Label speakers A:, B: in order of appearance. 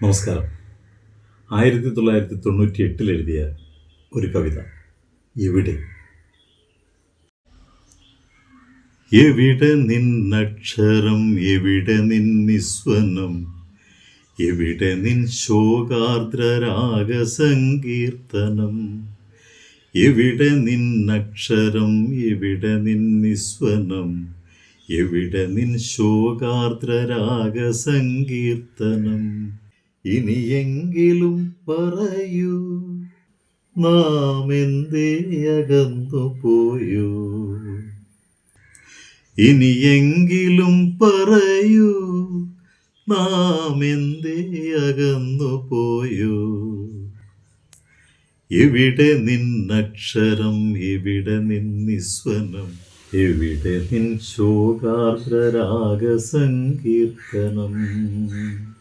A: നമസ്കാരം. 1998 എഴുതിയ ഒരു കവിത. എവിടെ എവിടെ നിന്നക്ഷരം, എവിടെ നിന്നിസ്വനം, എവിടെ നിൻ ശോകാർദ്രരാഗസങ്കീർത്തനം. എവിടെ നിന്നക്ഷരം, എവിടെ നിന്നിസ്വനം, എവിടെ നിൻ ശോകാർദ്രരാഗസങ്കീർത്തനം. ഇനിയെങ്കിലും പറയൂ, നാം എന്തേ അകന്നു പോയോ. ഇനിയെങ്കിലും പറയൂ, നാം എന്തേ അകന്നു പോയോ. എവിടെ നിന്നക്ഷരം, എവിടെ നിന്നിസ്വനം, എവിടെ നിൻ ശോകാർദ്രരാഗസങ്കീർത്തനം.